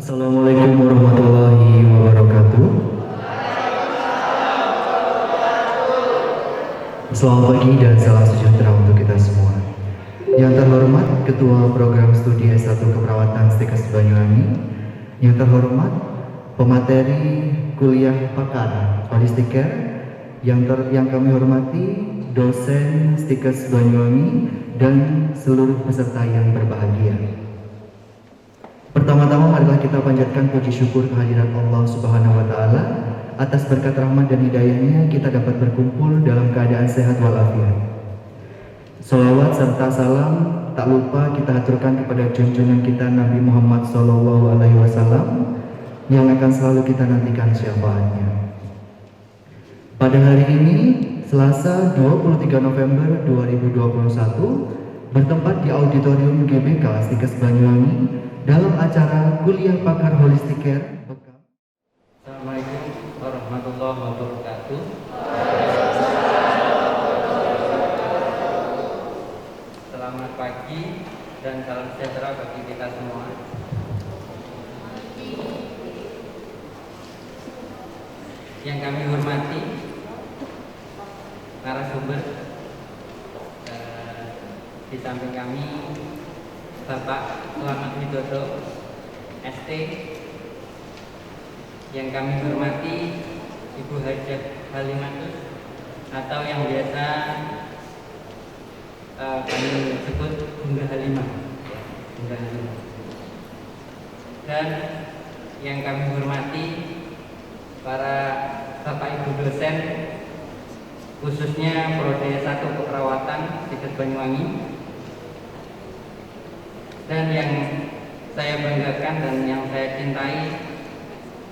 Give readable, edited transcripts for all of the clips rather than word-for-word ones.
Assalamualaikum warahmatullahi wabarakatuh. Selamat pagi dan salam sejahtera untuk kita semua. Yang terhormat Ketua Program Studi S1 Keperawatan Stikes Banyuwangi, yang terhormat pemateri kuliah pakar Holistic Care, yang kami hormati dosen Stikes Banyuwangi dan seluruh peserta yang berbahagia. Pertama-tama marilah kita panjatkan puji syukur kehadirat Allah Subhanahu wa taala atas berkat rahmat dan hidayahnya kita dapat berkumpul dalam keadaan sehat walafiat. Salawat serta salam tak lupa kita aturkan kepada junjungan kita Nabi Muhammad SAW yang akan selalu kita nantikan syafaatnya. Pada hari ini, Selasa 23 November 2021, bertempat di Auditorium GBK Stikes Banyuwangi dalam acara Kuliah Pakar Holistic Care. Assalamualaikum warahmatullahi wabarakatuh. Selamat pagi dan salam sejahtera bagi kita semua. Yang kami hormati narasumber, di samping kami Bapak Selamat Widodo ST, yang kami hormati Ibu Hajah Halimatus atau yang biasa kami sebut Bunda Halimah, Bunda Halimah. Dan yang kami hormati para Bapak Ibu dosen, khususnya Prodi 1 Keperawatan Stikes Banyuwangi. Dan yang saya banggakan dan yang saya cintai,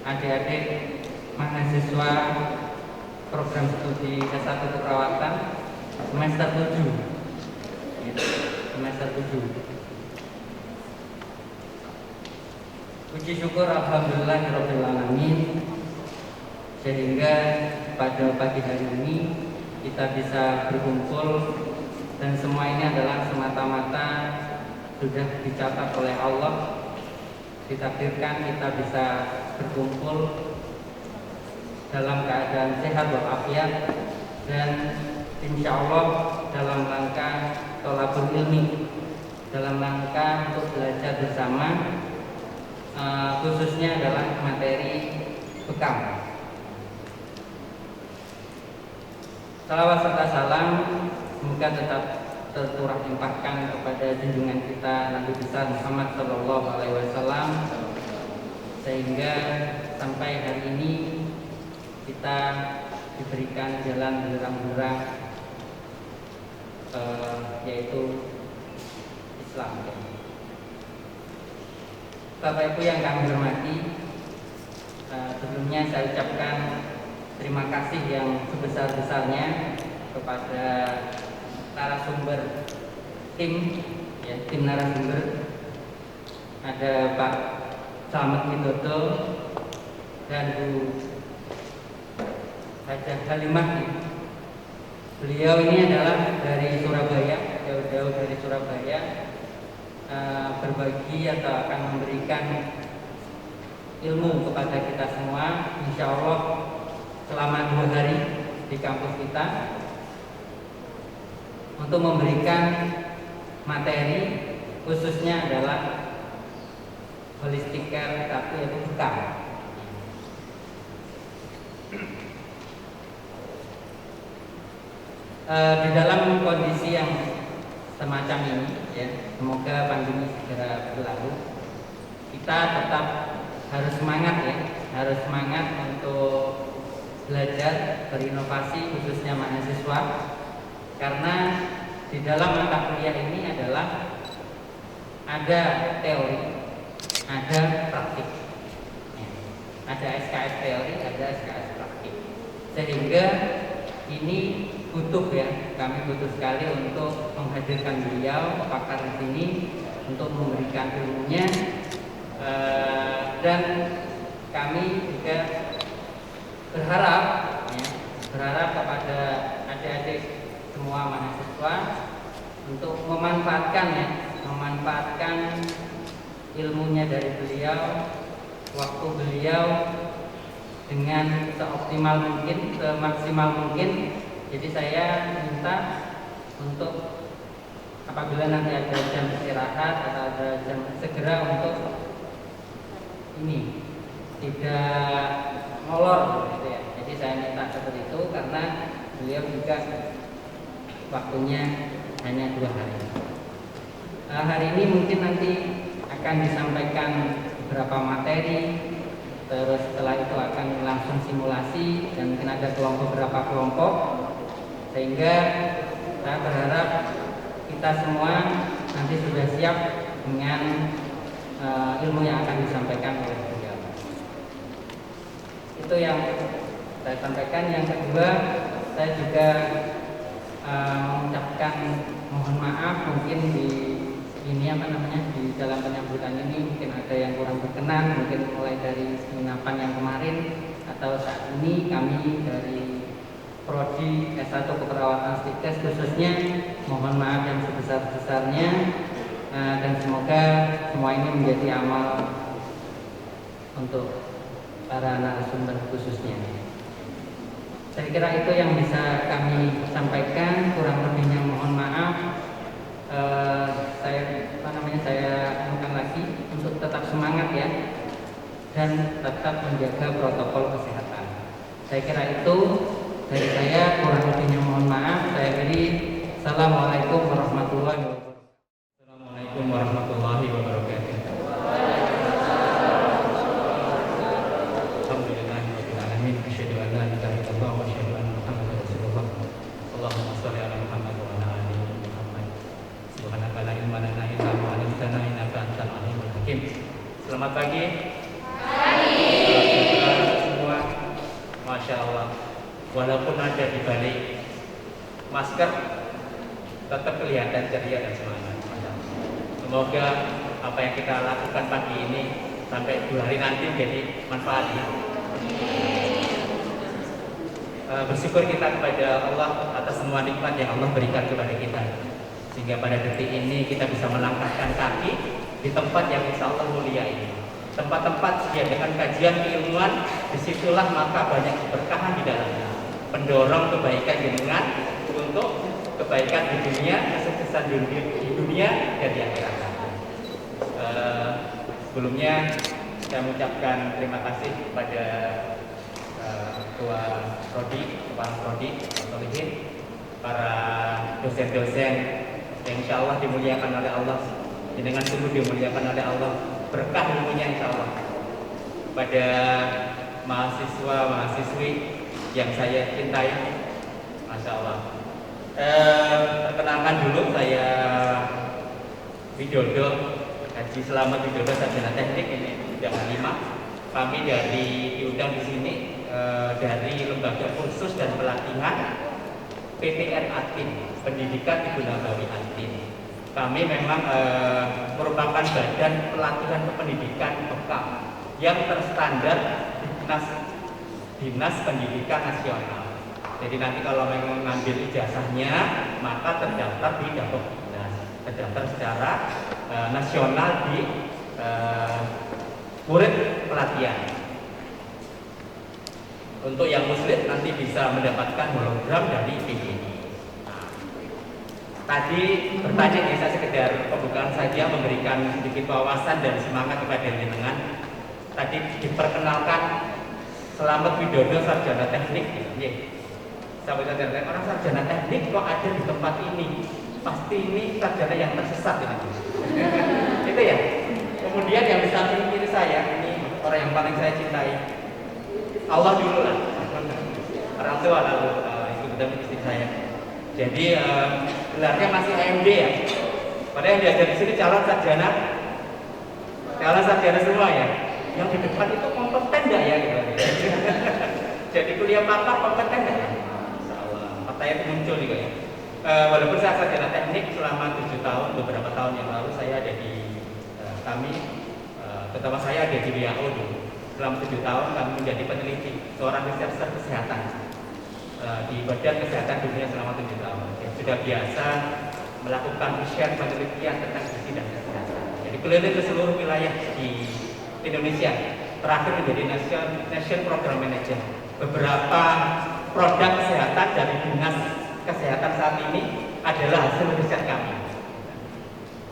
adik-adik mahasiswa program studi S1 Keperawatan semester 7. Semester 7. Puji syukur alhamdulillahirabbil alamin, sehingga pada pagi hari ini kita bisa berkumpul, dan semua ini adalah semata-mata sudah dicatat oleh Allah, ditakdirkan kita bisa berkumpul dalam keadaan sehat walafiat dan insya Allah dalam rangka thalabul ilmi, dalam rangka untuk belajar bersama, khususnya adalah materi bekam. Salawat serta salam semoga tetap tercurah limpahkan kepada junjungan kita Nabi besar Muhammad SAW, sehingga sampai hari ini kita diberikan jalan berang-berang, yaitu Islam. Bapak Ibu yang kami hormati, sebelumnya saya ucapkan terima kasih yang sebesar-besarnya kepada narasumber tim narasumber, ada Pak Selamat Widodo dan Bu Hajah Halimah. Beliau ini adalah dari Surabaya, jauh-jauh dari Surabaya, berbagi atau akan memberikan ilmu kepada kita semua, insya Allah selama 2 hari di kampus kita, untuk memberikan materi khususnya adalah Holistic Care 1, yaitu bekam. Di dalam kondisi yang semacam ini, ya, semoga pandemi segera berlalu, kita tetap harus semangat, ya, harus semangat untuk belajar, berinovasi, khususnya mahasiswa. Karena di dalam mata kuliah ini adalah ada teori, ada praktik, ada SKS teori, ada SKS praktik, sehingga ini butuh, ya, kami butuh sekali untuk menghadirkan beliau pakar di sini untuk memberikan ilmunya, dan kami juga berharap, ya, berharap kepada adik-adik semua mahasiswa untuk memanfaatkan ilmunya dari beliau waktu beliau dengan seoptimal mungkin, semaksimal mungkin. Jadi saya minta untuk apabila nanti ada jam istirahat atau ada jam, segera untuk ini tidak molor gitu ya. Jadi saya minta seperti itu karena beliau juga waktunya hanya 2 hari. Hari ini mungkin nanti akan disampaikan beberapa materi, terus setelah itu akan langsung simulasi dan mungkin ada beberapa kelompok, sehingga saya berharap kita semua nanti sudah siap dengan ilmu yang akan disampaikan oleh beliau. Itu yang saya sampaikan. Yang kedua, saya juga mengucapkan mohon maaf mungkin di dalam penyambutan ini mungkin ada yang kurang berkenan, mungkin mulai dari penginapan yang kemarin atau saat ini kami dari Prodi S1 Keperawatan Stikes khususnya mohon maaf yang sebesar-besarnya, dan semoga semua ini menjadi amal untuk para narasumber khususnya. Saya kira itu yang bisa kami sampaikan, kurang lebihnya mohon maaf. Saya akan lagi untuk tetap semangat ya, dan tetap menjaga protokol kesehatan. Saya kira itu dari saya, kurang lebihnya mohon maaf. Saya beri Assalamualaikum warahmatullahi wabarakatuh. Assalamualaikum warahmatullahi wabarakatuh. Alhamdulillahirabbil alamin. Asyhadu an la ilaha illallah wa asyhadu anna Muhammadar Rasulullah. Allahumma shalli ala Muhammad wa ala ali Muhammad. Subhanaka la ilma lana illa ma 'allamtana innaka antal alimul hakim. Selamat pagi. Semua. Masya Allah. Walaupun ada di balik masker, tetap kelihatan ceria dan semangat. Semoga apa yang kita lakukan pagi ini sampai 2 hari nanti menjadi manfaat. Bersyukur kita kepada Allah atas semua nikmat yang Allah berikan kepada kita, sehingga pada detik ini kita bisa melangkahkan kaki di tempat yang insya Allah mulia ini. Tempat-tempat diadakan kajian keilmuan, disitulah maka banyak keberkahan di dalamnya, pendorong kebaikan jenengan untuk kebaikan di dunia, kesuksesan di dunia dan di akhirat. Sebelumnya saya mengucapkan terima kasih kepada Ketua Prodi, Kepala Prodi, para dosen-dosen yang insya Allah dimuliakan oleh Allah, dengan sungguh dimuliakan oleh Allah, berkah ilmunya insya Allah. Pada mahasiswa-mahasiswi yang saya cintai, Masya Allah. Perkenalkan dulu, saya Widodo, Haji Selamat Widodo, Sarjana Teknik, ini sudah 5. Kami diundang di sini dari Lembaga Kursus dan Pelatihan PTN Atin, Pendidikan Ibu Nabawi Atin. Kami memang merupakan badan pelatihan kependidikan bekal yang terstandar Dinas Pendidikan Nasional. Jadi nanti kalau memang mengambil ijazahnya, maka terdaftar di Dinas, terdaftar secara nasional di murid pelatihan. Untuk yang muslim nanti bisa mendapatkan hologram dari PGI. Tadi bertanya nih, saya sekedar pembukaan saja, memberikan sedikit wawasan dan semangat kepada jenengan. Tadi diperkenalkan Selamat Widodo, Sarjana Teknik. Sahabat sarjana teknik, orang sarjana teknik kok ada di tempat ini? Pasti ini sarjana yang tersesat ini. Itu ya. Kemudian yang di samping kiri saya, ini orang yang paling saya cintai. Allah dulu lah. Orang tua lalu ibu dan istri saya. Jadi gelarnya masih AMD ya. Padahal yang diajar di sini calon sarjana semua ya. Yang di depan itu kompeten nggak ya gitu. Jadi kuliah pakar kompeten nggak ya? Insyaallah. Faktanya itu muncul juga ya. Walaupun saya sarjana teknik selama 7 tahun, beberapa tahun yang lalu saya ada di terutama saya ada di WHO dulu. Selama 7 tahun kami menjadi peneliti, seorang researcher kesehatan di Badan Kesehatan Dunia selama 7 tahun. Sudah biasa melakukan riset penelitian tentang gizi dan kesehatan. Jadi keliling ke seluruh wilayah di Indonesia, terakhir menjadi Nation Program Manager. Beberapa produk kesehatan dari Dinas Kesehatan saat ini adalah hasil riset kami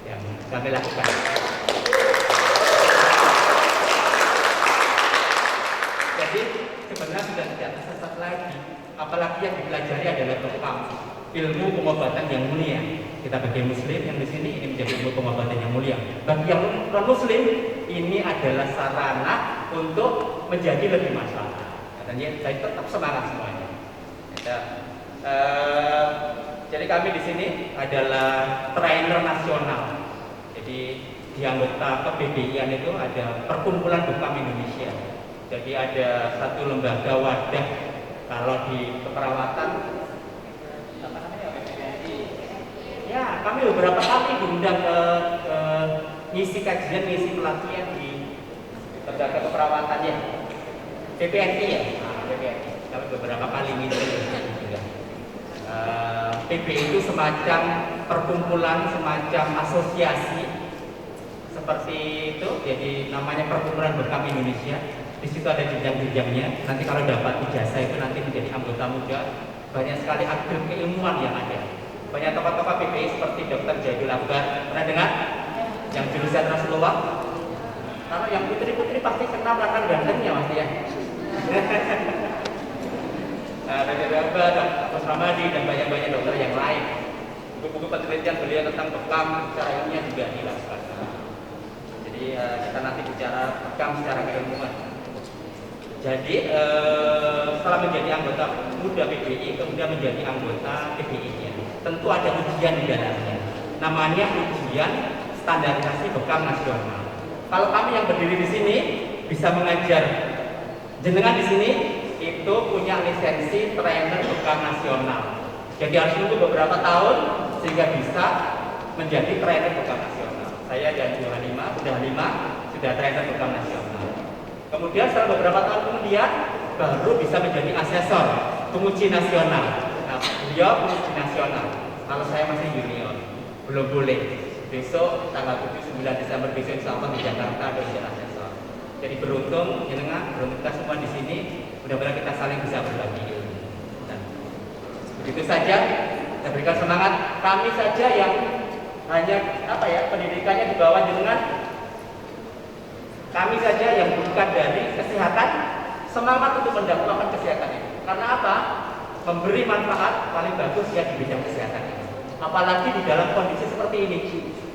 yang kami lakukan. Jadi sebenarnya sudah tidak tersesat lagi, apalagi yang dipelajari adalah bekam ilmu pengobatan yang mulia. Kita bagi muslim yang di sini ini menjadi ilmu pengobatan yang mulia. Bagi yang non muslim ini adalah sarana untuk menjadi lebih maslahat. Katanya saya tetap semangat semuanya. Jadi kami di sini adalah trainer nasional. Jadi di anggota KPBI itu ada Perkumpulan Bekam Indonesia. Jadi ada satu lembaga wadah kalau di keperawatan apa namanya PPBI. Ya, kami beberapa kali diundang ke ngisi kajian, ngisi pelatihan di lembaga keperawatannya. PPNI ya, PPNI. Kami beberapa kali ngisi juga. PBI itu semacam perkumpulan, semacam asosiasi seperti itu. Jadi namanya Perkumpulan Bekam Indonesia. Di situ ada jenjang-jenjangnya. Nanti kalau dapat ijazah itu nanti menjadi anggota muda. Banyak sekali aktif keilmuan yang ada. Banyak tokoh-tokoh PBI seperti Dr. Jadul Akbar. Pernah dengar? Yang jurusan Rasulullah. Kalau yang putri-putri pasti kenal akan gantengnya Mas ya. Dr. Jadul Akbar, Dr. Ramadi dan banyak-banyak dokter yang lain. Buku-buku penelitian beliau tentang bekam secara ilmiah juga dilakukan. Jadi kita nanti bicara bekam secara keilmuan. Jadi setelah menjadi anggota muda PBI, kemudian menjadi anggota PBI-nya, tentu ada ujian di dalamnya. Namanya ujian standarisasi bekam nasional. Kalau kami yang berdiri di sini bisa mengajar, jenengan di sini itu punya lisensi trainer bekam nasional. Jadi harus tunggu beberapa tahun sehingga bisa menjadi trainer bekam nasional. Saya dan Bu Hanima, sudah trainer bekam nasional. Kemudian setelah beberapa tahun kemudian baru bisa menjadi asesor penguji nasional. Nah, beliau penguji nasional. Kalau saya masih junior, belum boleh. Besok tanggal 7-9 Desember besok insya Allah di Jakarta ada ujian asesor. Jadi beruntung kita semua di sini. Mudah-mudahan kita saling bisa berbagi ilmu. Nah, begitu saja. Saya berikan semangat. Kami saja yang hanya pendidikannya di bawah jenengan. Kami saja yang bukan dari kesehatan, semangat untuk mendakwakan kesehatan ini. Karena apa? Memberi manfaat paling bagus ya di bidang kesehatan ini. Apalagi di dalam kondisi seperti ini.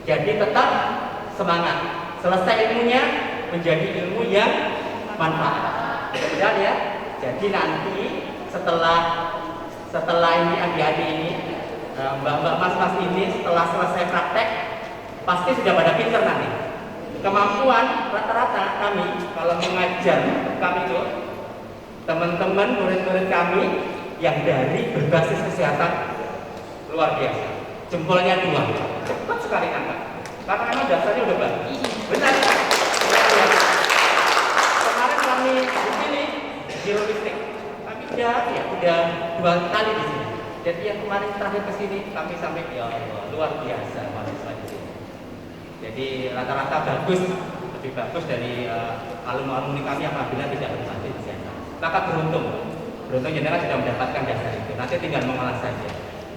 Jadi tetap semangat. Selesai ilmunya menjadi ilmu yang manfaat. Mudah-mudahan ya. Jadi nanti setelah ini adik-adik ini, mbak-mbak mas-mas ini setelah selesai praktek pasti sudah pada pinter nanti. Kemampuan rata-rata kami kalau mengajar kami itu teman-teman murid-murid kami yang dari berbasis kesehatan luar biasa, jempolnya 2, cepat sekali angkat karena memang dasarnya udah bagus. Benar. Kemarin kami di sini di logistik kami udah 2 kali di sini. Jadi yang kemarin terakhir ke sini kami sampai ya Allah, luar biasa mahasiswa di sini. Jadi rata-rata bagus, lebih bagus dari alumni kami apabila tidak berlatih di sana. Maka beruntung jenengan sudah mendapatkan dasar itu. Nanti tinggal mengolah saja.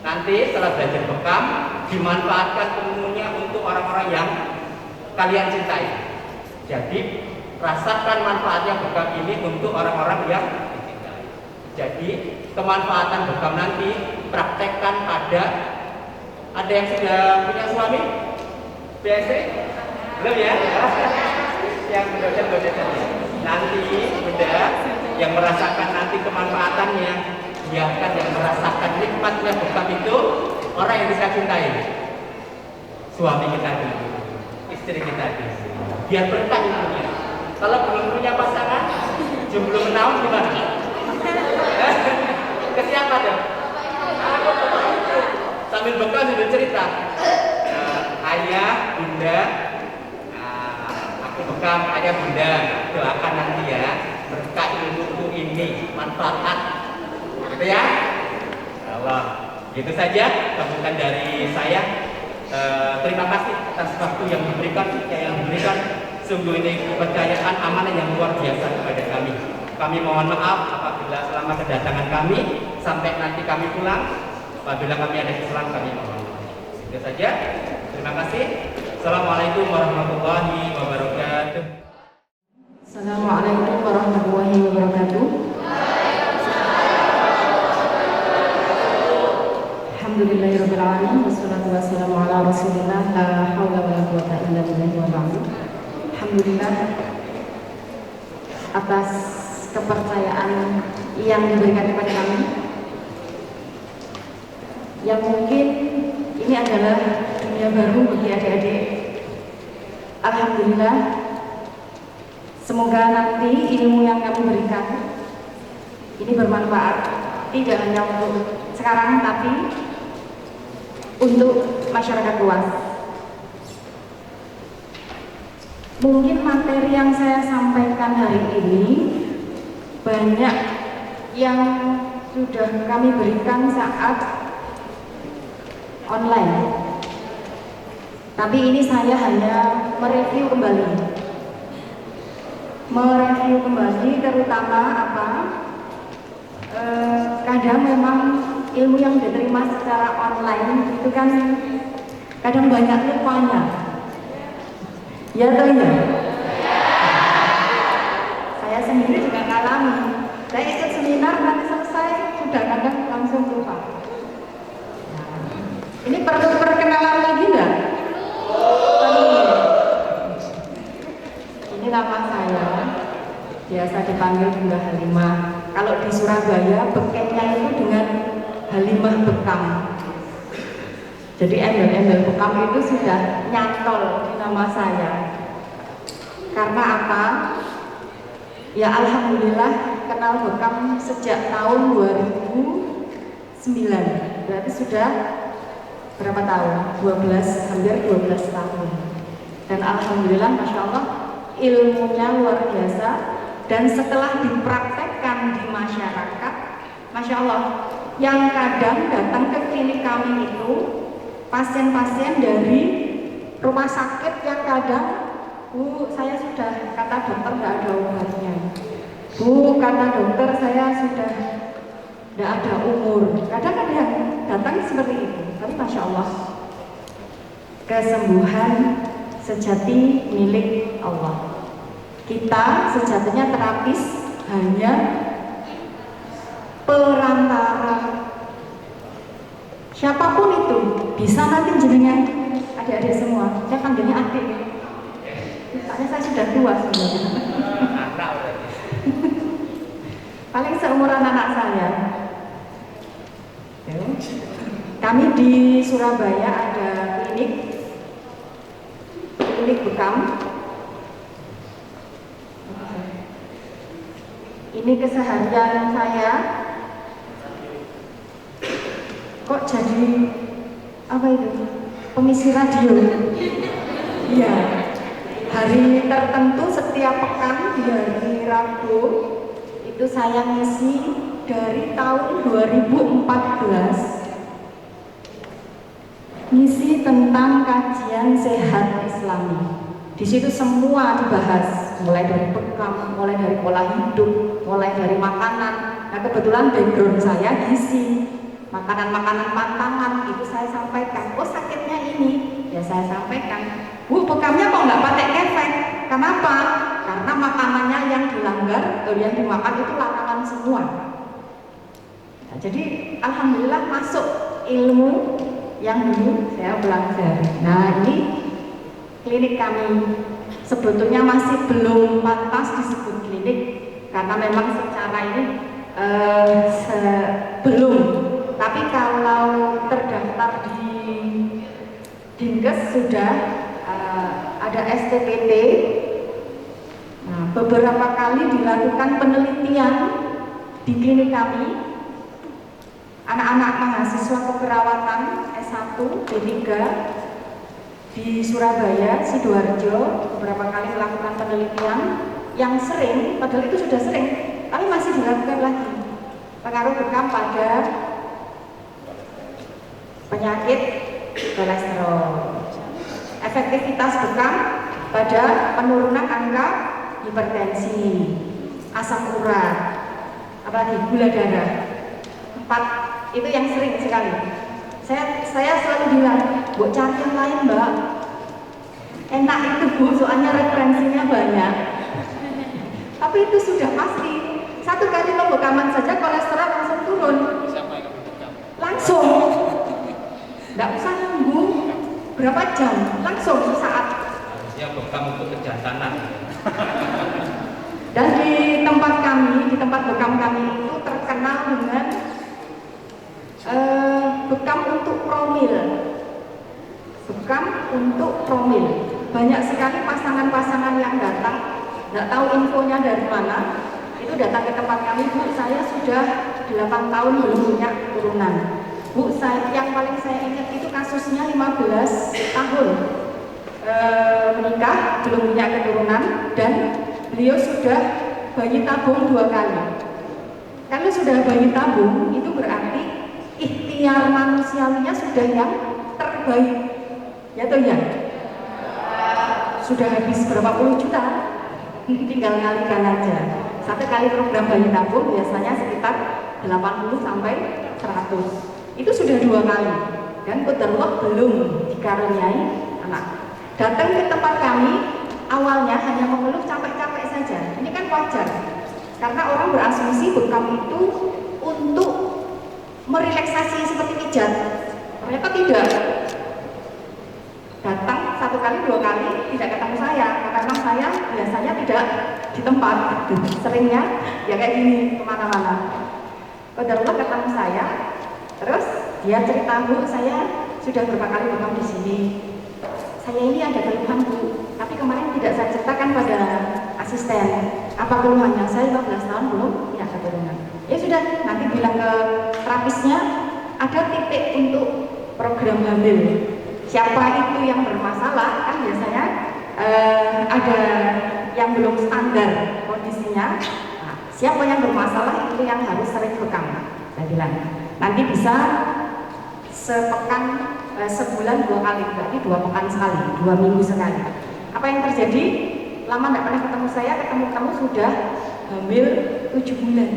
Nanti setelah belajar bekam, dimanfaatkan ilmunya untuk orang-orang yang kalian cintai. Jadi rasakan manfaatnya bekam ini untuk orang-orang yang dicintai. Jadi kemanfaatan bekam nanti praktekkan pada ada yang sudah punya suami? BSC? Belum ya? Yang dosen-dosen nanti udah yang merasakan nanti kemanfaatannya, biarkan yang merasakan nikmatnya bekam itu orang yang bisa cintai. Suami kita dulu, istri kita dulu, biar berkah ilmunya. Kalau belum punya pasangan, jomblo menaun gimana? Ke siapa dong? Aku sambil bekam sudah cerita. Ayah, bunda, aku bekam ayah bunda, doakan nanti ya berkah ilmuku ini manfaat, gitu ya. Allah, gitu saja sambutan dari saya. Terima kasih atas waktu yang diberikan, Sungguh ini kepercayaan amanah yang luar biasa kepada kami. Kami mohon maaf apabila selama kedatangan kami sampai nanti kami pulang, apabila kami ada kesalahan kami mohon maaf. Itu saja. Terima kasih. Assalamualaikum warahmatullahi wabarakatuh. Assalamualaikum warahmatullahi wabarakatuh. Alhamdulillahirabbil alamin wassalatu wassalamu ala Rasulillah la haula wala quwwata illa billah wa ba'du. Alhamdulillah atas kepercayaan yang diberikan kepada kami, yang mungkin ini adalah dunia baru bagi adik-adik. Alhamdulillah, semoga nanti ilmu yang kami berikan ini bermanfaat, tidak hanya untuk sekarang tapi untuk masyarakat luas. Mungkin materi yang saya sampaikan hari ini banyak yang sudah kami berikan saat online. Tapi ini saya hanya mereview kembali terutama apa? Kadang memang ilmu yang diterima secara online itu kan kadang banyak lupanya. Ya toh ya? Saya sendiri juga ngalami. Saya ikut seminar nanti selesai sudah kadang langsung lupa. Nah, ini perlu perkenalan lagi enggak? Ini nama saya, biasa dipanggil Bunda Halimah. Kalau di Surabaya bekemnya itu dengan Halimah Bekam. Jadi embel-embel Bekam itu sudah nyantol di nama saya. Karena apa? Ya alhamdulillah kenal Bekam sejak tahun 2009. Berarti sudah berapa tahun? 12, hampir 12 tahun. Dan alhamdulillah Masya Allah ilmunya luar biasa. Dan setelah dipraktekkan di masyarakat, Masya Allah, yang kadang datang ke klinik kami itu pasien-pasien dari rumah sakit yang kadang, Bu, saya sudah, kata dokter tidak ada obatnya. Bu, kata dokter saya sudah tidak ada umur. Kadang ada yang datang seperti itu. Tapi Masya Allah, kesembuhan sejati milik Allah. Kita sejatinya terapis hanya perantara. Siapapun itu bisa nanti jenengan adik-adik semua. Saya panggilnya adik. Soalnya saya sudah tua sebenarnya. Paling seumuran anak saya. Kami di Surabaya ada klinik Bekam. Ini keseharian saya. Kok jadi apa itu? Pengisi radio? Iya. Hari tertentu setiap pekan di hari Rabu itu saya ngisi dari tahun 2014. Ngisi tentang kajian sehat Islami. Di situ semua dibahas, mulai dari bekam, mulai dari pola hidup, mulai dari makanan. Nah kebetulan background saya gizi, makanan-makanan pantangan itu saya sampaikan. Oh sakitnya ini, ya saya sampaikan. Bu bekamnya kok nggak pakai kefek? Kenapa? Karena makanannya yang dilanggar, atau yang dimakan itu larangan semua. Nah, jadi alhamdulillah masuk ilmu yang dulu saya belajar. Nah ini klinik kami sebetulnya masih belum pantas disebut klinik karena memang secara ini belum. Tapi kalau terdaftar di Dinkes sudah ada STPT. Nah, beberapa kali dilakukan penelitian di klinik kami. Anak-anak mahasiswa keperawatan S1, D3 di Surabaya, Sidoarjo beberapa kali melakukan penelitian yang sering, padahal itu sudah sering, tapi masih dilakukan lagi. Pengaruh bekam pada penyakit kolesterol. Efektivitas bekam pada penurunan angka hipertensi, asam urat, apalagi gula darah. 4 itu yang sering sekali. Saya selalu bilang, "Bu, cari yang lain, Mbak. Enak itu, Bu, soalnya referensinya banyak." Tapi itu sudah pasti. 1 kali pembekaman saja kolesterol langsung turun. Langsung. Nggak usah nunggu berapa jam, langsung sesaat. Ya bekam untuk kejantanan. Dan di tempat bekam kami itu terkenal dengan bekam untuk promil. Bekam untuk promil. Banyak sekali pasangan-pasangan yang datang, nggak tahu infonya dari mana, itu datang ke tempat kami, "Bu, saya sudah 8 tahun belum punya keturunan. Bu, yang paling saya ingat itu kasusnya 15 tahun menikah, belum punya keturunan, dan beliau sudah bayi tabung 2 kali. Kalau sudah bayi tabung, itu berarti ikhtiar manusiawinya sudah yang terbaik. Ya toh ya? Sudah habis berapa puluh juta, tinggal ngalikan aja. 1 kali program bayi tabung biasanya sekitar 80 sampai 100. Itu sudah 2 kali, dan qadarullah belum dikaruniai anak. Datang ke tempat kami, awalnya hanya mengeluh capek-capek saja. Ini kan wajar, karena orang berasumsi bekam itu untuk merelaksasi seperti pijat. Ternyata tidak. Datang 1 kali 2 kali tidak ketemu saya, karena saya biasanya tidak di tempat, seringnya ya kayak gini kemana-mana. Qadarullah ketemu saya, terus dia cerita, "Bu, saya sudah berapa kali bekam di sini. Saya ini ada keluhan, Bu, tapi kemarin tidak saya ceritakan pada asisten. Apa keluhannya? Saya 15 tahun belum punya keturunan." Ya sudah, nanti bilang ke terapisnya, ada titik untuk program hamil. Siapa itu yang bermasalah, kan biasanya ada yang belum standar kondisinya. Nah, siapa yang bermasalah itu yang harus sering bekam. Saya bilang, nanti bisa sepekan, sebulan 2 kali, berarti 2 pekan sekali, 2 minggu sekali. Apa yang terjadi? Lama tidak pernah ketemu saya, ketemu kamu sudah hamil 7 bulan.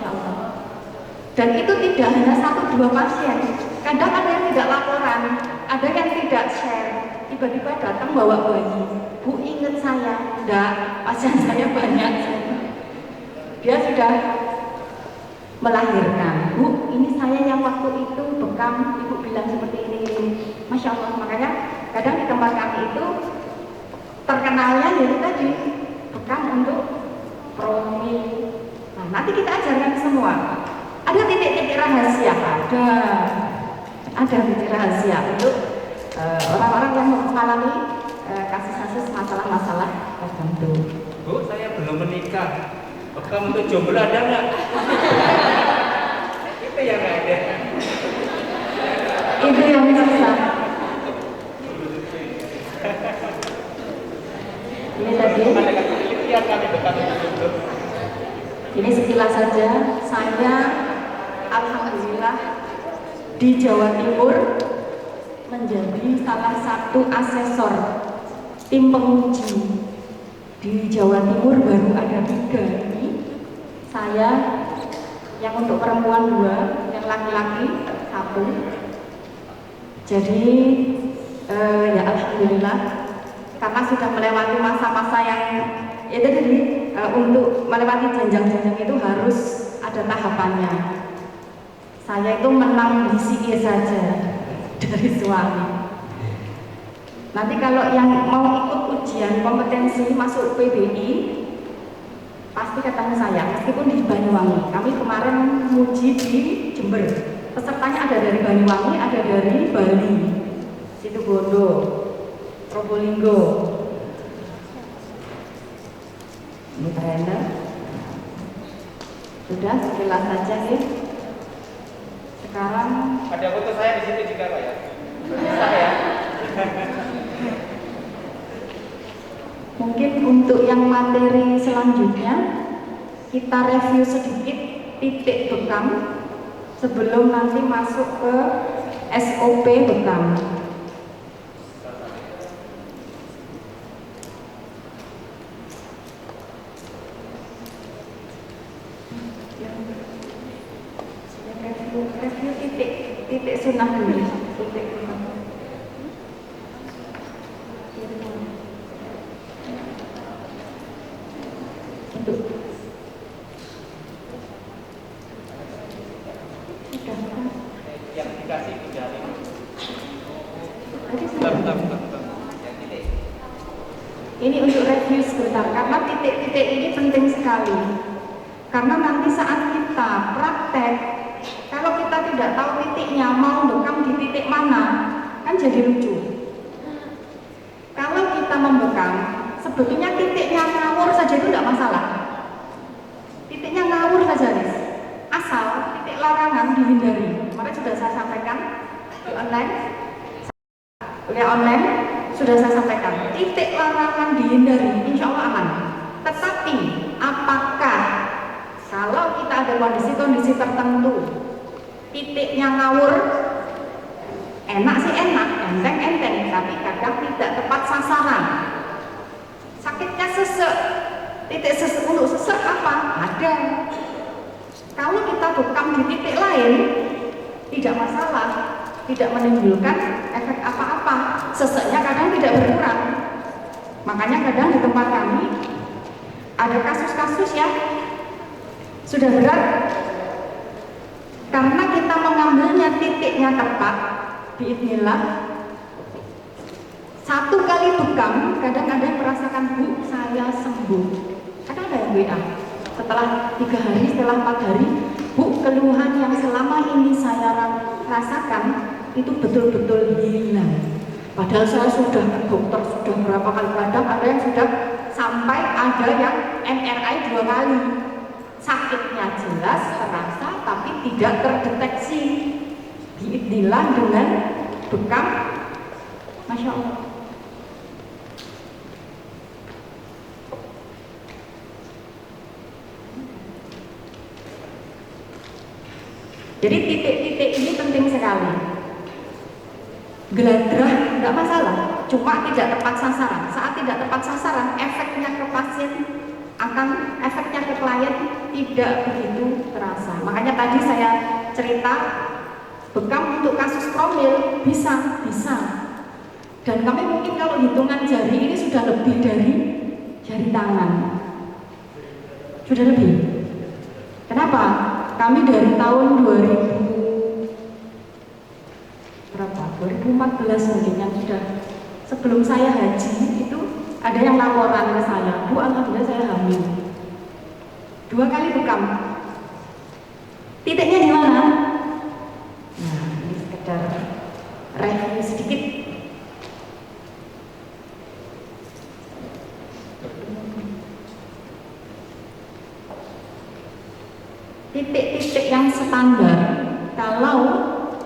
Ya Allah. Dan itu tidak hanya 1-2 pasien. Kadang ada yang tidak laporan, ada yang tidak share. Tiba-tiba datang bawa bayi. "Bu, ingat saya?" "Enggak, pasien saya banyak." Dia sudah melahirkan. "Bu, ini saya yang waktu itu bekam, Ibu bilang seperti ini." Masya Allah. Makanya kadang di tempat kami itu terkenalnya jadi tadi bekam untuk promil. Nah, nanti kita ajarkan semua. Ada titik-titik rahasia, ada titik rahasia untuk orang-orang yang mengalami kasus-kasus masalah-masalah tertentu. Bu, saya belum menikah. Bekam untuk jomblo ada nggak? Itu yang nggak ada. Itu yang susah. Ini tadi. Ini sekilas saja. Saya alhamdulillah di Jawa Timur menjadi salah satu asesor tim penguji. Di Jawa Timur baru ada 3 ini. Saya yang untuk perempuan 2, yang laki-laki 1. Jadi ya alhamdulillah, karena sudah melewati masa-masa yang itu tadi, untuk melewati jenjang-jenjang itu harus ada tahapannya. Saya itu menang di CIE saja dari suami. Nanti kalau yang mau ikut ujian kompetensi masuk PBI pasti ketemu saya, meskipun di Banyuwangi. Kami kemarin uji di Jember. Pesertanya ada dari Banyuwangi, ada dari Bali, Situbondo, Probolinggo. Ini trainer. Sudah sekilas saja nih. Sekarang Ada foto saya di situ juga, Pak ya? Bisa ya? mungkin untuk yang materi selanjutnya kita review sedikit titik bekam sebelum nanti masuk ke SOP bekam. review titik sunnah dulu. Titik sunnah. Untuk yang dikasih dari ini untuk review sebentar, karena titik-titik ini penting sekali. Karena nanti saat kita praktek, kalau kita tidak tahu titiknya, mau bekam di titik mana, kan jadi lucu. Kalau kita membekam, sebetulnya titiknya ngawur saja itu tidak masalah. Titiknya ngawur saja, Riz. Asal titik larangan dihindari. Kemarin sudah saya sampaikan di online, kuliah online sudah saya sampaikan. Titik larangan dihindari, insya Allah aman. Tetapi apakah kalau kita ada kondisi-kondisi tertentu, titiknya ngawur, enak sih enak, enteng-enteng, tapi kadang tidak tepat sasaran. Sakitnya sesek, titik sesek untuk sesek apa? Ada. Kalau kita bekam di titik lain, tidak masalah, tidak menimbulkan efek apa-apa. Seseknya kadang tidak berkurang. Makanya kadang di tempat kami ada kasus-kasus yang sudah berat karena kita mengambilnya titiknya tepat. Biidznillah, satu kali bekam, kadang ada yang merasakan, Bu, saya sembuh. Kadang ada yang WA setelah 3 hari, setelah 4 hari, Bu, keluhan yang selama ini saya rasakan itu betul-betul hilang. Padahal saya sudah ke dokter, sudah berapa kali, kadang ada yang sudah sampai ada yang MRI 2 kali. Sakitnya jelas terasa tapi tidak terdeteksi. Biidznillah dengan bekam, Masya Allah. Jadi titik-titik ini penting sekali. Geladrah nggak masalah, cuma tidak tepat sasaran. Saat tidak tepat sasaran, efeknya ke pasien efeknya ke klien tidak begitu terasa. Makanya tadi saya cerita bekam untuk kasus promil bisa. Dan kami mungkin kalau hitungan jari ini sudah lebih dari jari tangan. Sudah lebih. Kenapa? Kami dari tahun 2014 mungkin yang sudah sebelum saya haji itu ada yang laporan ke saya, Bu, alhamdulillah saya hamil. 2 kali bekam. Titiknya di mana? Nah, ini sekedar review sedikit. Titik-titik yang standar kalau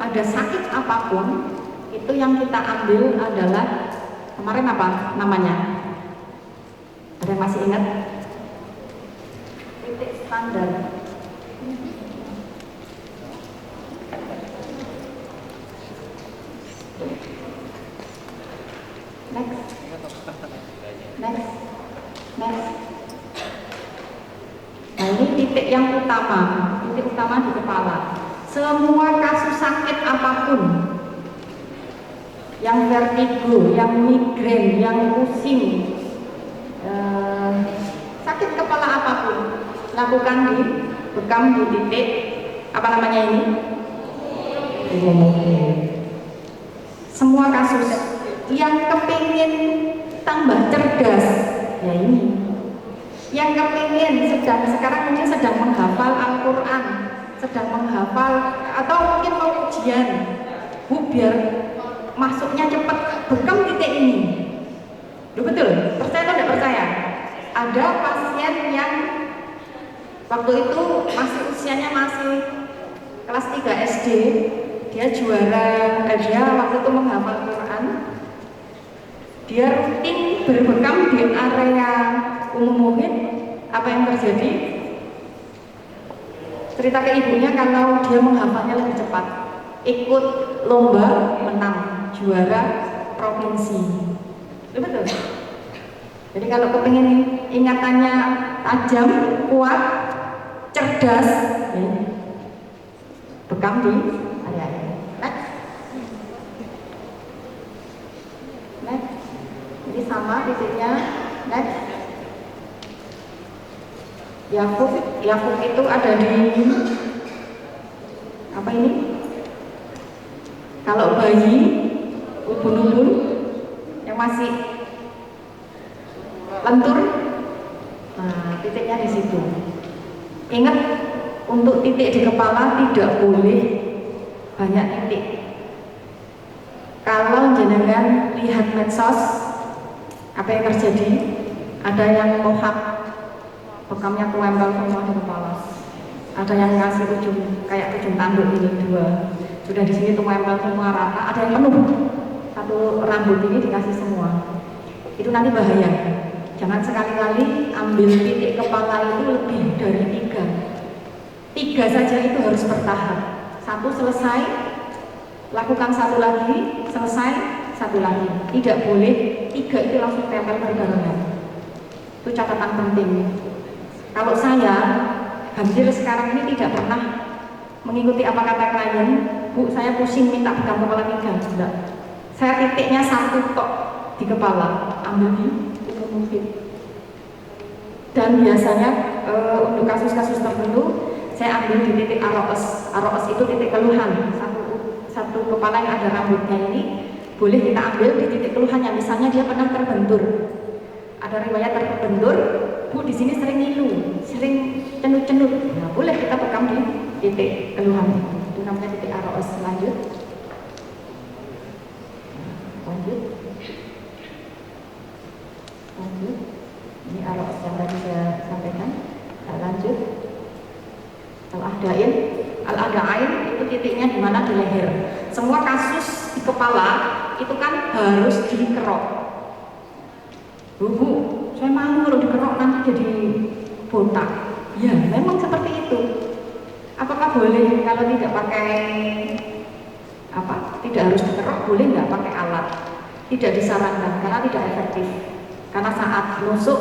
ada sakit apapun itu yang kita ambil adalah kemarin apa namanya? Ada yang masih ingat? Titik standar. Next. Nah, ini titik yang utama, titik utama di kepala. Semua kasus sakit apapun, yang vertigo, yang migrain, yang pusing, sakit kepala apapun, lakukan di bekam di titik apa namanya ini? Semua kasus yang kepingin tambah cerdas, ya ini. Yang kepingin sekarang mungkin sedang menghafal Al-Quran, sedang menghafal atau mungkin mau ujian, Bu, biar masuknya cepat, bekam titik ini. Loh, betul? Percaya atau tidak percaya? Ada pasien yang waktu itu usianya masih kelas 3 SD, dia juara, dia waktu itu menghafal Quran. Dia rutin berbekam di area umum. Apa yang terjadi? Cerita ke ibunya kalau dia menghafalnya lebih cepat, ikut lomba, menang, juara provinsi. Betul? Jadi kalau kepingin ingatannya tajam, kuat, cerdas, bekam bekam di area ini. Next. Ini sama titiknya. Next. Yakuk itu ada di apa ini? Kalau bayi ubun-ubun yang masih lentur, nah titiknya di situ. Ingat, untuk titik di kepala tidak boleh banyak titik. Kalau jenengan lihat medsos, apa yang terjadi? Ada yang mohak, bekamnya kelempel semua di kepala. Ada yang ngasih ujung kayak ujung tanduk ini dua. Sudah di sini tuh nempel semua rata. Ada yang penuh. Satu rambut ini dikasih semua. Itu nanti bahaya. Jangan sekali-kali ambil titik kepala itu lebih dari 3. 3 saja itu harus bertahap. 1 selesai, lakukan 1 lagi, selesai, 1 lagi. Tidak boleh 3 itu langsung tempel berbarengan. Itu catatan penting. Kalau saya hampir sekarang ini tidak pernah mengikuti apa kata klien, Bu, saya pusing minta bekam kepala 3. Enggak. Saya titiknya 1 tok di kepala, ambil di mungkin. Dan biasanya untuk kasus-kasus tertentu saya ambil di titik aroos. Aroos itu titik keluhan. Satu kepala yang ada rambutnya ini boleh kita ambil di titik keluhannya. Misalnya dia pernah terbentur. Ada riwayat terbentur, Bu di sini sering ngilu, sering cenut-cenut. Nah, boleh kita bekam di titik keluhan. Itu namanya titik aroos. Lanjut. Ini aroos yang tadi saya sampaikan. Nah, lanjut. Al-Adain itu titiknya di mana? Di leher. Semua kasus di kepala itu kan harus dikerok. Bu, saya malu kalau dikerok nanti jadi botak. Ya, memang seperti itu. Apakah boleh kalau tidak pakai tidak harus dikerok, boleh nggak pakai alat? Tidak disarankan karena tidak efektif. Karena saat nusuk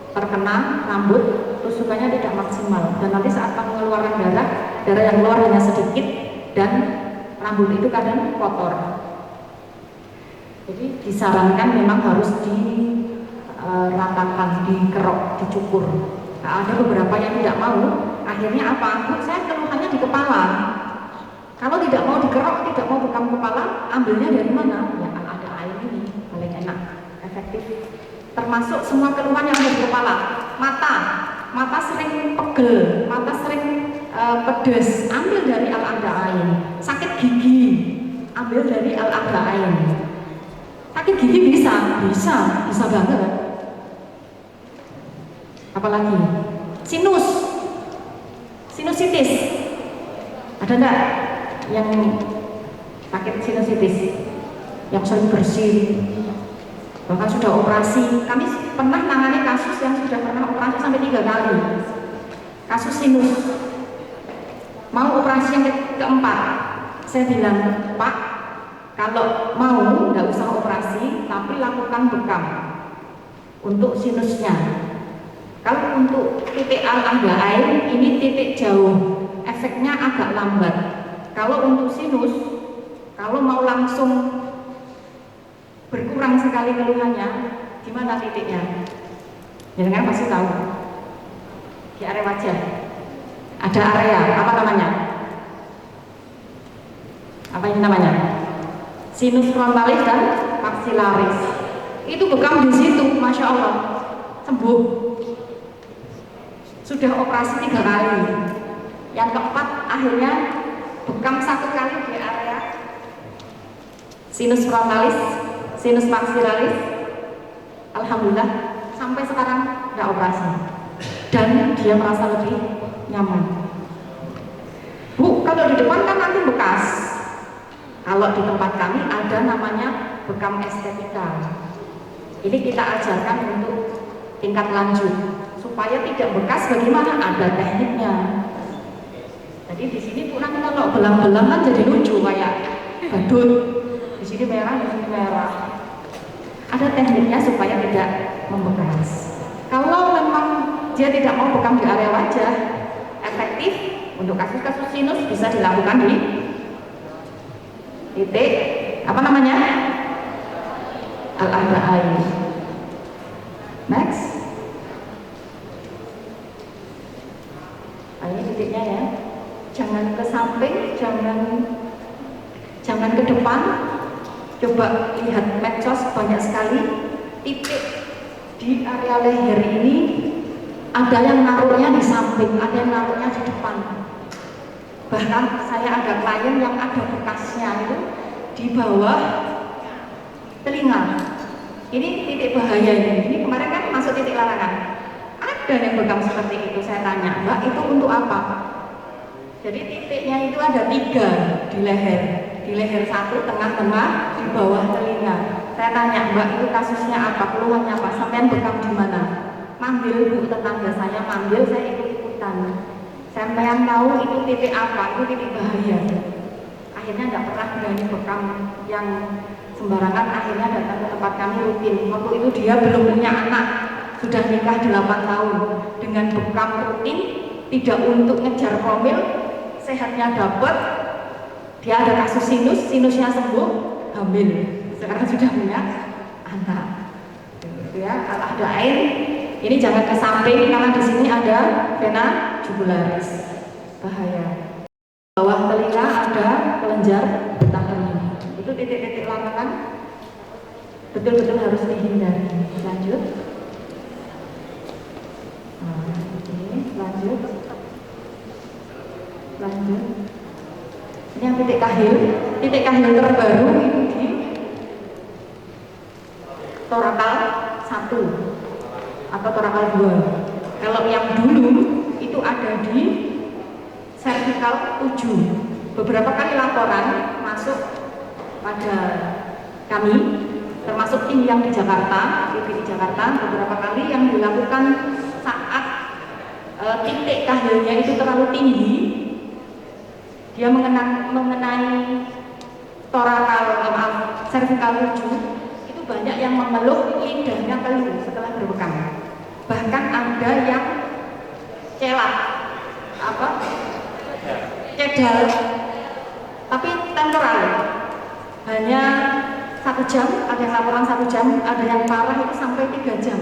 terkena rambut, tusukannya tidak maksimal dan nanti saat pengeluaran darah yang keluar hanya sedikit dan rambut itu kadang kotor. Jadi disarankan memang harus diratakan, dikerok, dicukur. Nah, ada beberapa yang tidak mau, akhirnya apa? Bu, saya keluhannya di kepala. Kalau tidak mau dikerok, tidak mau bekam kepala, ambilnya dari mana? Ya, ada air ini paling enak, efektif. Termasuk semua keluhan yang ada di kepala. Mata sering pegel, mata sering pedes, ambil dari al-adain. Sakit gigi, ambil dari al-adain. Sakit gigi bisa banget. Apalagi sinusitis. Ada enggak yang sakit sinusitis? Yang sering bersin, bahkan sudah operasi. Kami pernah nangani kasus yang sudah pernah operasi sampai 3 kali. Kasus sinus. Mau operasi yang keempat. Saya bilang, Pak, kalau mau nggak usah operasi, tapi lakukan bekam untuk sinusnya. Kalau untuk titik al-adain ini titik jauh, efeknya agak lambat. Kalau untuk sinus, kalau mau langsung berkurang sekali keluhannya, di mana titiknya? Jangan pasti tahu. Di area wajah. Ada area, apa namanya? Apa ini namanya? Sinus frontalis dan maxillaris. Itu bekam di situ, masya Allah, sembuh. Sudah operasi 3 kali. Yang keempat akhirnya bekam 1 kali di area sinus frontalis, sinus maxillaris. Alhamdulillah sampai sekarang tidak operasi dan dia merasa lebih nyaman. Bu, kalau di depan kan nanti bekas. Kalau di tempat kami ada namanya bekam estetika. Ini kita ajarkan untuk tingkat lanjut supaya tidak bekas. Bagaimana? Ada tekniknya. Jadi di sini tuh nanti kalau belang-belang kan jadi lucu kayak badut. Di sini merah, di sini merah. Ada tekniknya supaya tidak membekas. Kalau memang dia tidak mau bekam di area wajah, efektif Untuk kasus-kasus sinus bisa dilakukan di titik apa namanya? Al-A'dha'i. Next. Nah, ini titiknya ya. Jangan ke samping, jangan ke depan. Coba lihat medsos, banyak sekali titik di area leher ini. Ada yang naruhnya di samping, ada yang naruhnya di depan. Bahkan saya ada klien yang ada bekasnya itu di bawah telinga. Ini titik bahaya ini. Ini kemarin kan masuk titik larangan. Ada yang bekam seperti itu. Saya tanya, Mbak, itu untuk apa? Jadi titiknya itu ada 3 di leher. Di leher 1, tengah-tengah, di bawah telinga. Saya tanya, Mbak, itu kasusnya apa? Keluhannya apa? Sampean bekam di mana? Manggil Bu, tetangga saya manggil, saya ikut-ikutan. Sampean tahu itu titik apa? Itu titik bahaya. Akhirnya nggak pernah berani bekam yang sembarangan. Akhirnya datang ke tempat kami rutin. Waktu itu dia belum punya anak, sudah nikah 8 tahun. Dengan bekam rutin, tidak untuk ngejar promil, sehatnya dapat. Dia ada kasus sinus, sinusnya sembuh, hamil. Sekarang sudah punya anak. Ya, Al-A'dha'i. Ini jangan ke samping karena di sini ada vena jugularis. Bahaya. Bawah telinga ada kelenjar getah kemih. Itu titik-titik larangan. Betul-betul harus dihindari. Lanjut. Lanjut. Ini yang titik kahil. Titik kahil terbaru itu di torakal 1 atau torakal 2. Kalau yang dulu itu ada di cervical 7. Beberapa kali laporan masuk pada kami, termasuk tim yang di Jakarta, di Jakarta, beberapa kali yang dilakukan saat titik kahilnya itu terlalu tinggi, dia mengenai torakal cervical 7, itu banyak yang mengeluh lidahnya keluh setelah berbekam. Bahkan ada yang celak, cedal, tapi temporal, hanya 1 jam, ada yang laporan 1 jam, ada yang parah itu sampai 3 jam.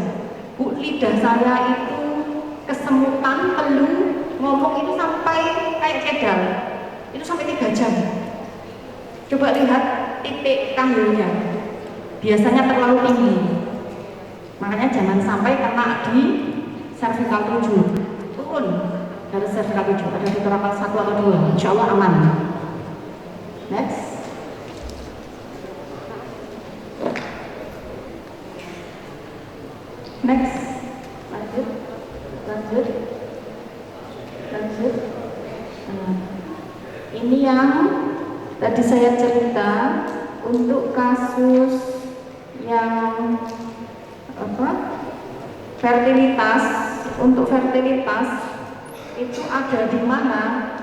Bu, lidah saya itu kesemutan, keluh, ngomong itu sampai kayak cedal, itu sampai 3 jam. Coba lihat titik kahilnya, biasanya terlalu tinggi, makanya jangan sampai kena di cervical 7. Turun dari cervical 7, ada di torakal 1 atau 2, insya Allah aman. Next. Next. Lanjut. Nah, ini yang tadi saya cerita untuk kasus yang fertilitas. Untuk fertilitas itu ada di mana?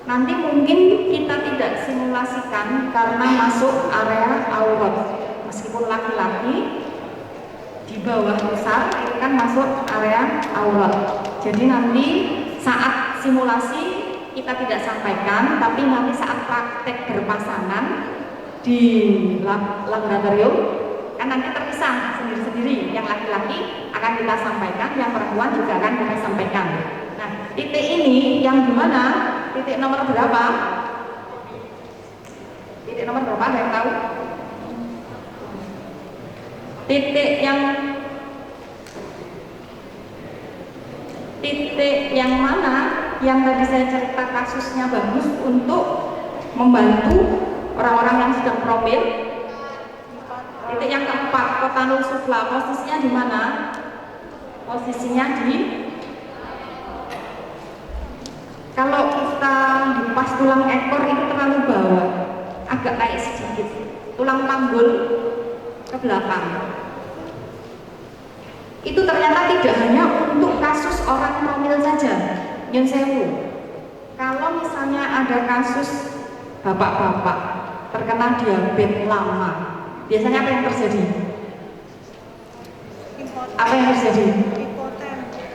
Nanti mungkin kita tidak simulasikan karena masuk area aurat. Meskipun laki-laki di bawah besar itu kan masuk area aurat. Jadi nanti saat simulasi kita tidak sampaikan, tapi nanti saat praktek berpasangan di laboratorium kan nanti terpisah sendiri-sendiri. Yang laki-laki akan kita sampaikan, yang perempuan juga akan kita sampaikan. Nah, titik ini yang dimana? Titik nomor berapa? Titik nomor berapa? Ada yang tahu? Titik yang mana? Yang tadi saya cerita kasusnya bagus untuk membantu orang-orang yang sedang promil. Titik yang keempat, kotanul sufla, posisinya di mana? Posisinya di, kalau kita di pas tulang ekor itu terlalu bawah, agak naik sedikit, tulang panggul ke belakang. Itu ternyata tidak hanya untuk kasus orang promil saja, nyun sewu. Kalau misalnya ada kasus bapak-bapak terkena diabetes lama, biasanya apa yang terjadi? Apa yang terjadi?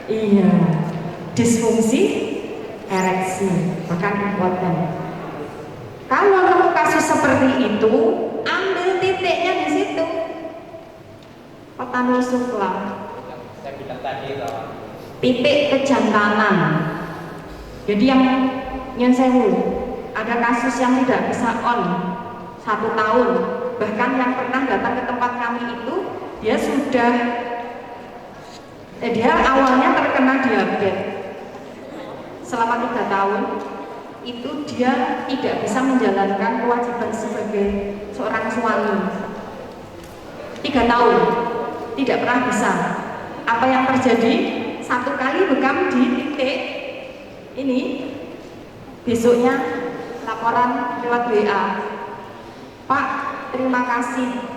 Iya, disfungsi ereksi, bahkan impoten. Kalau nemu kasus seperti itu, ambil titiknya di situ. Petani sukla. Saya bilang tadi bahwa Titik kejantanan. Jadi yang nyen sewu, ada kasus yang tidak bisa on 1 tahun. Bahkan yang pernah datang ke tempat kami itu, dia awalnya terkena diabetes. Selama 3 tahun itu dia tidak bisa menjalankan kewajiban sebagai seorang suami. 3 tahun tidak pernah bisa. Apa yang terjadi? 1 kali bekam di titik ini, besoknya laporan lewat WA, Pak, terima kasih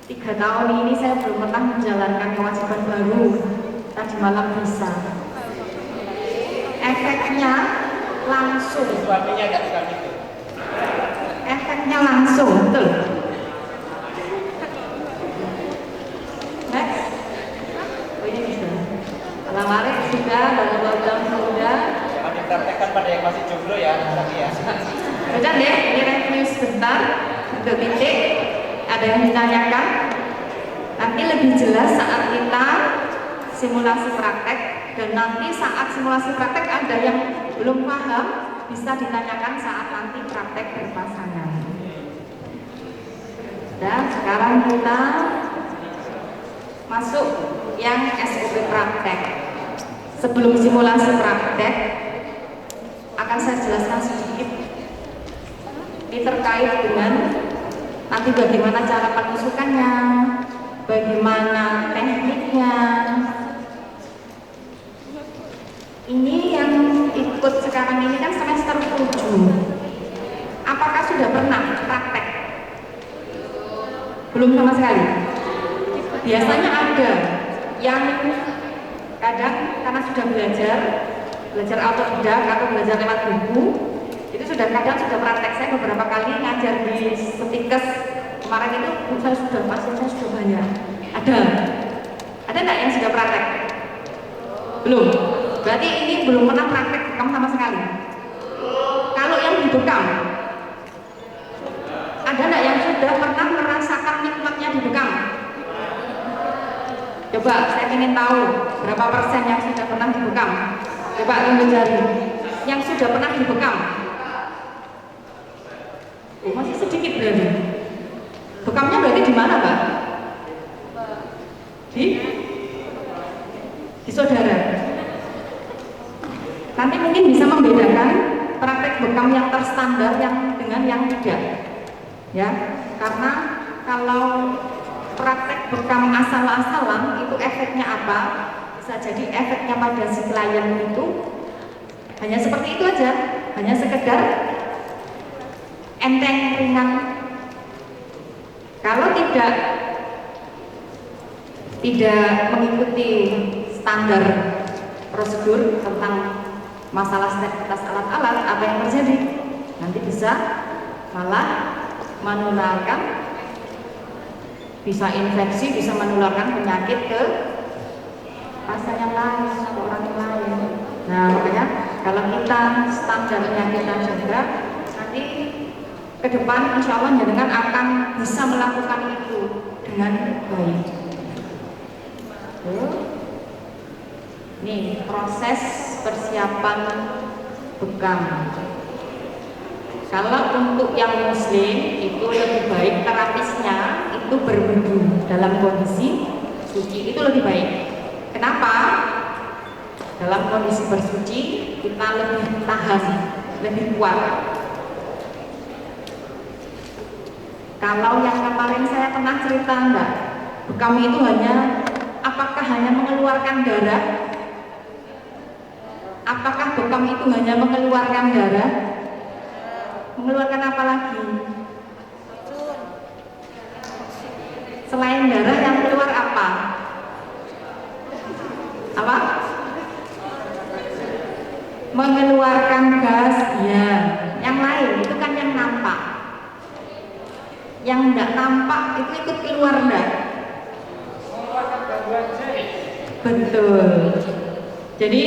3 tahun ini saya belum pernah menjalankan kewajiban baru, tadi malam bisa. Efeknya langsung, suaminya kan bukan itu. efeknya langsung, betul. Next. Oh, ini bisa. Lamarik sudah, dalam lockdown sudah. Jangan dipraktekkan pada yang masih jomblo ya, tapi ya. Udah deh, ini review sebentar untuk titik. Ada yang ditanyakan? Nanti lebih jelas saat kita simulasi praktek, dan nanti saat simulasi praktek ada yang belum paham bisa ditanyakan saat nanti praktek berpasangan. Dan sekarang kita masuk yang SOP praktek. Sebelum simulasi praktek akan saya jelaskan sedikit. Ini terkait dengan nanti bagaimana cara penusukannya, bagaimana tekniknya. Ini yang ikut sekarang ini kan semester 7. Apakah sudah pernah praktek? Belum sama sekali. Biasanya ada yang kadang karena sudah belajar autodidak atau belajar lewat buku, itu sudah kadang sudah praktek. Saya beberapa kali ngajar di Setikes kemarin itu saya sudah banyak. Ada nggak yang sudah praktek? Belum. Berarti ini belum pernah praktek bekam sama sekali. Kalau yang dibekam, ada nggak yang sudah pernah merasakan nikmatnya dibekam? Coba saya ingin tahu berapa persen yang sudah pernah dibekam. Coba tunjuk jari. Yang sudah pernah dibekam. Oh, masih sedikit berarti. Bekamnya berarti di mana, Pak? Di saudara. Nanti mungkin bisa membedakan praktek bekam yang terstandar yang dengan yang tidak. Ya, karena kalau praktek bekam asal-asalan itu efeknya apa? Bisa jadi efeknya pada si klien itu hanya seperti itu aja, hanya sekedar enteng ringan. Kalau tidak mengikuti standar prosedur tentang masalah sterilitas alat-alat, apa yang terjadi? Nanti bisa malah menularkan, bisa infeksi, bisa menularkan penyakit ke pasien yang lain atau orang yang lain. Nah, makanya kalau kita standarnya kita jaga, nanti ke depan insya Allah jenengan akan bisa melakukan itu dengan baik. Nih proses persiapan bekam. Kalau untuk yang muslim itu lebih baik terapisnya itu berwudu dalam kondisi suci, itu lebih baik. Kenapa? Dalam kondisi bersuci kita lebih tahan, lebih kuat. Kalau yang kemarin saya pernah cerita enggak, bekam itu apakah hanya mengeluarkan darah? Apakah bekam itu hanya mengeluarkan darah? Mengeluarkan apa lagi? Selain darah yang keluar apa? Apa? Mengeluarkan gas, ya. Yang lain itu kan yang nampak. Yang enggak nampak itu ikut keluar enggak? Betul. Jadi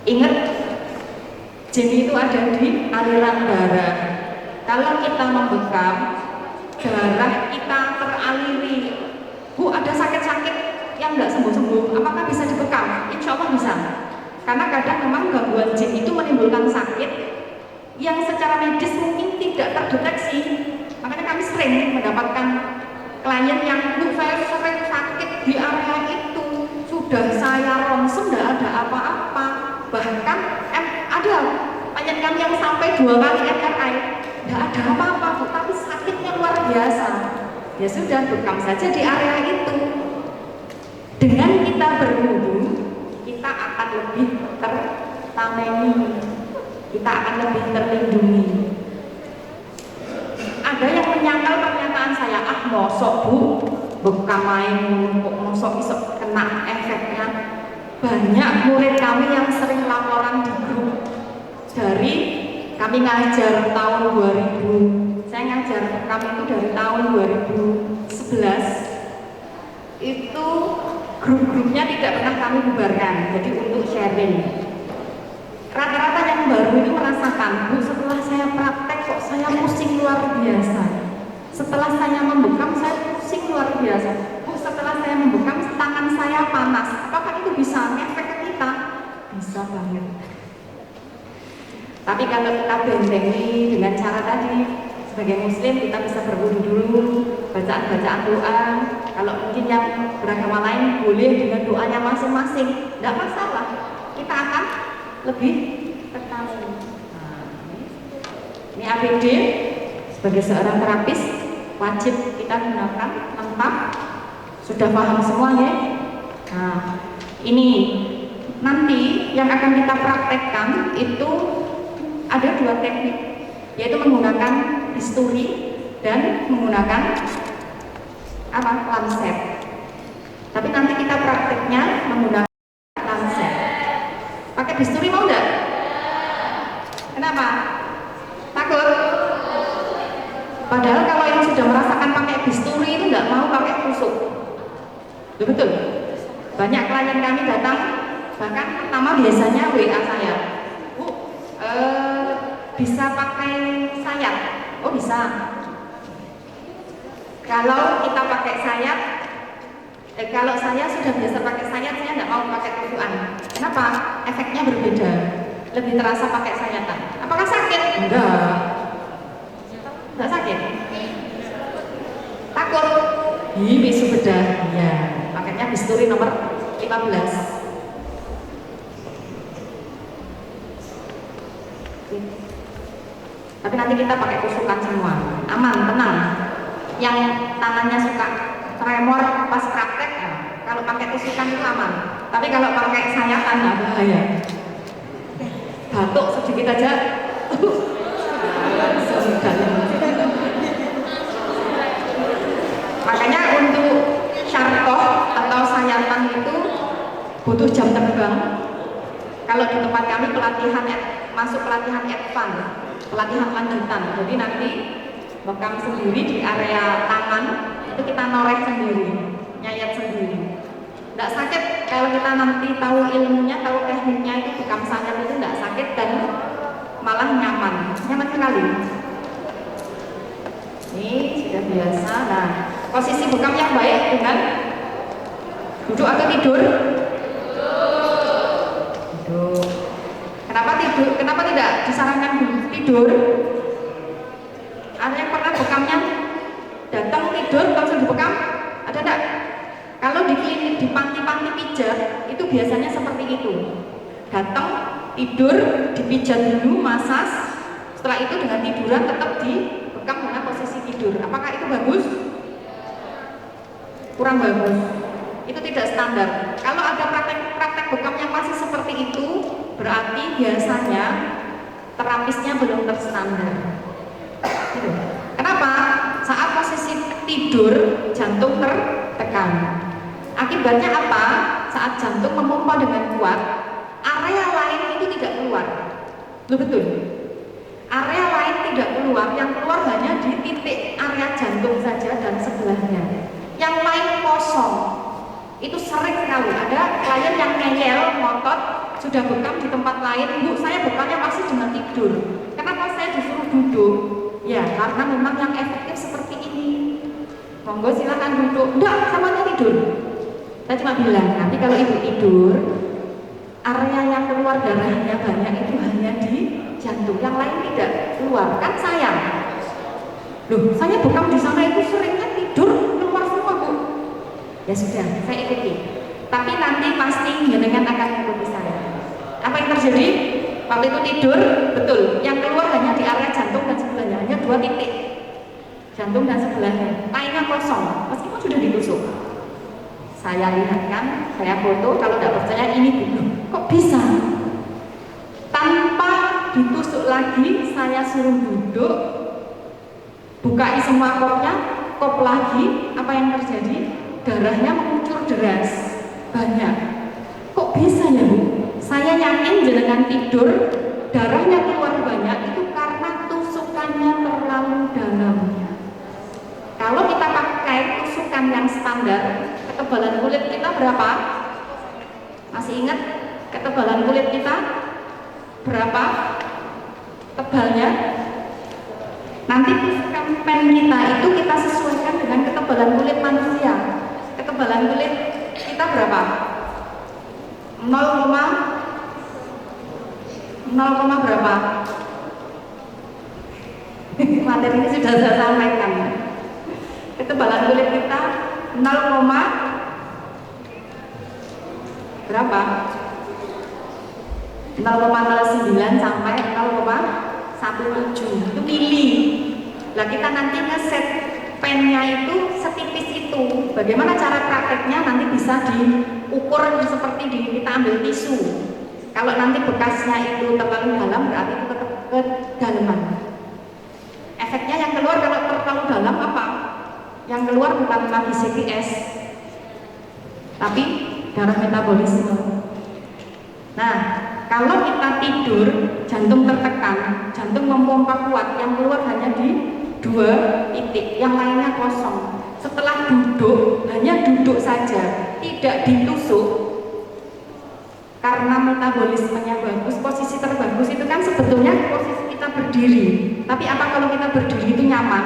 ingat Jin itu ada di aliran darah. Kalau kita membekam, darah kita teraliri. Bu, ada sakit-sakit yang nggak sembuh-sembuh, apakah bisa dibekam? Insya Allah bisa. Karena kadang memang gangguan jin itu menimbulkan sakit yang secara medis mungkin tidak terdeteksi. Makanya kami sering mendapatkan klien yang saya sering sakit di area itu, sudah saya ronsen tidak ada apa-apa. Bahkan ada klien kami yang sampai 2 kali MRI, tidak ada apa-apa Bu, tapi sakitnya luar biasa. Ya sudah, bekam saja di area itu. Dengan kita berwudu, kita akan lebih tertameni, kita akan lebih terlindungi. Ada yang menyangkal pernyataan saya, mosok Bu, bekam main kok mosok bisa kena efeknya. Banyak murid kami yang sering laporan di grup. Dari kami ngajar tahun 2000, saya ngajar kami itu dari tahun 2011. Itu grup-grupnya tidak pernah kami bubarkan, jadi untuk sharing. Rata-rata yang baru ini merasakan, Bu, setelah saya praktek kok saya pusing luar biasa. Setelah saya membekam saya pusing luar biasa. Bu, setelah saya membekam tangan saya panas. Apakah itu bisa ngefek ke kita? Bisa banget. Tapi kalau kita bentengi dengan cara tadi, sebagai muslim kita bisa berwudu dulu, bacaan-bacaan doa. Kalau mungkin yang beragama lain boleh dengan doanya masing-masing, tidak masalah. Kita akan lebih tertarik. Nah, ini APD sebagai seorang terapis wajib kita gunakan lengkap. Sudah paham semua ya? Nah, ini nanti yang akan kita praktekkan itu ada 2 teknik, yaitu menggunakan bisturi dan menggunakan lancet. Tapi nanti kita prakteknya menggunakan lancet. Pakai bisturi mau enggak? Kenapa? Takut? Padahal kalau yang sudah merasakan pakai bisturi itu enggak mau pakai tusuk. Betul? Banyak klien kami datang, bahkan pertama biasanya WA saya, Bu, bisa pakai sayap? Oh bisa. Kalau kita pakai sayap, kalau saya sudah biasa pakai sayap, saya tidak mau pakai tusukan. Kenapa? Efeknya berbeda. Lebih terasa pakai sayatan. Apakah sakit? Enggak. Enggak sakit. Takut? Bisu bedah. Ya. Makanya bisturi nomor 15. Tapi nanti kita pakai tusukan semua. Aman, tenang. Yang tangannya suka tremor pas praktek, ya, kalau pakai tusukan itu aman. Tapi kalau pakai sayatan nah bahaya. Batuk sedikit aja. Makanya untuk syarkoh atau sayatan itu butuh jam terbang. Kalau di tempat kami pelatihan masuk pelatihan advance, pelatihan lanjutan. Jadi nanti bekam sendiri di area tangan itu kita noreh sendiri, nyayat sendiri. Tidak sakit kalau kita nanti tahu ilmunya, tahu tekniknya, itu bekam sayat itu tidak sakit dan malah nyaman sekali. Ini sudah biasa. Nah, posisi bekam yang baik dengan duduk atau tidur? Duduk. Kenapa tidur? Kenapa tidak disarankan tidur? Ada yang pernah bekamnya datang tidur langsung dibekam? Ada enggak? Kalau di klinik, di panti-panti pijat itu biasanya seperti itu. Datang tidur, dipijat dulu, masas. Setelah itu dengan tiduran tetap dibekam dengan posisi tidur. Apakah itu bagus? Kurang bagus. Itu tidak standar. Kalau ada praktek bekam yang masih seperti itu, berarti biasanya terapisnya belum terstandar. Gitu. Kenapa? Saat posisi tidur jantung tertekan. Akibatnya apa? Saat jantung memompa dengan kuat, area lain itu tidak keluar. Betul. Area lain tidak keluar, yang keluar hanya di titik area jantung saja dan sebelahnya. Yang lain kosong. Itu sering sekali ada klien yang ngeyel, ngotot, sudah bekam di tempat lain, Bu, saya bekamnya pasti dengan tidur. Kenapa saya disuruh duduk? Ya, karena memang yang efektif seperti ini. Monggo silakan duduk. Enggak, samanya tidur. Saya cuma bilang, nanti kalau ibu tidur, area yang keluar darahnya banyak itu hanya di jantung, yang lain tidak keluar. Kan sayang. Loh, saya bekam di sana itu seringnya tidur keluar semua, Bu. Ya sudah, saya ikuti. Tapi nanti pasti jenengan akan mengikuti saya. Apa yang terjadi? Waktu itu tidur, betul. Yang keluar hanya di area jantung dan sebelahnya, hanya 2 titik. Jantung dan sebelahnya, lainnya kosong, meskipun sudah ditusuk. Saya lihatkan, saya foto, kalau tidak percaya ini dulu. Kok bisa? Tanpa ditusuk lagi, saya suruh duduk, bukai semua kopnya, kop lagi, apa yang terjadi? Darahnya mengucur deras, banyak. Kok bisa ya, Bu? Saya yakin jenengan tidur, darahnya keluar banyak itu karena tusukannya terlalu dalam. Kalau kita pakai tusukan yang standar, ketebalan kulit kita berapa? Masih ingat ketebalan kulit kita berapa tebalnya? Nanti tusukan pen kita itu kita sesuaikan dengan ketebalan kulit manusia. Ketebalan kulit kita berapa? 0, berapa? Materi ini sudah saya sampaikan. Ketebalan kulit kita 0, berapa? 0,09 sampai 0,17 itu mili. Lah kita nanti ngeset pennya itu setipis itu. Bagaimana cara prakteknya nanti bisa diukur seperti kita ambil tisu. Kalau nanti bekasnya itu terlalu dalam berarti itu kedalaman. Efeknya yang keluar kalau terlalu dalam apa? Yang keluar bukan lagi CPS, tapi darah metabolisme. Nah, kalau kita tidur, jantung tertekan, jantung memompa kuat, yang keluar hanya di 2 titik, yang lainnya kosong. Setelah duduk, hanya duduk saja, tidak ditusuk, karena metabolismenya bagus. Posisi terbagus itu kan sebetulnya posisi kita berdiri. Tapi apa kalau kita berdiri itu nyaman?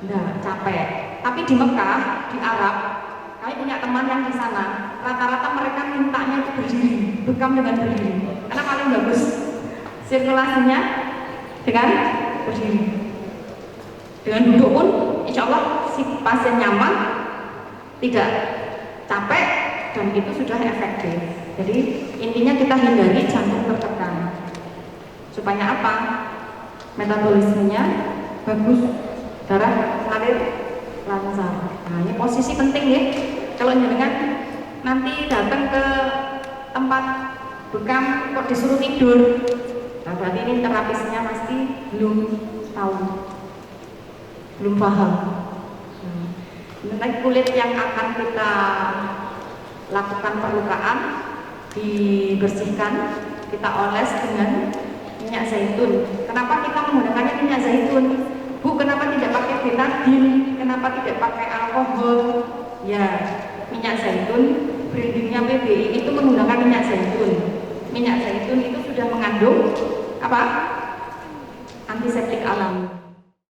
Nah, capek. Tapi di Mekah, di Arab, kami punya teman yang di sana, rata-rata mereka mintanya itu berdiri, bekam dengan berdiri, karena paling bagus sirkulasinya dengan berdiri. Dengan duduk pun, insya Allah si pasien nyaman, tidak capek, dan itu sudah efektif. Jadi intinya kita hindari jantung tertekan, supaya apa? Metabolismenya bagus, darah ngalir lancar. Nah, ini posisi penting ya. Kalau jenengan nanti datang ke tempat bekam kok disuruh tidur, nah berarti ini terapisnya pasti belum tahu, belum paham. Mengenai kulit yang akan kita lakukan perlukaan, dibersihkan, kita oles dengan minyak zaitun. Kenapa kita menggunakannya minyak zaitun? Bu, kenapa tidak pakai betadine? Kenapa tidak pakai alkohol? Ya, minyak zaitun, brandingnya PBI itu menggunakan minyak zaitun. Minyak zaitun itu sudah mengandung apa? Antiseptik alami.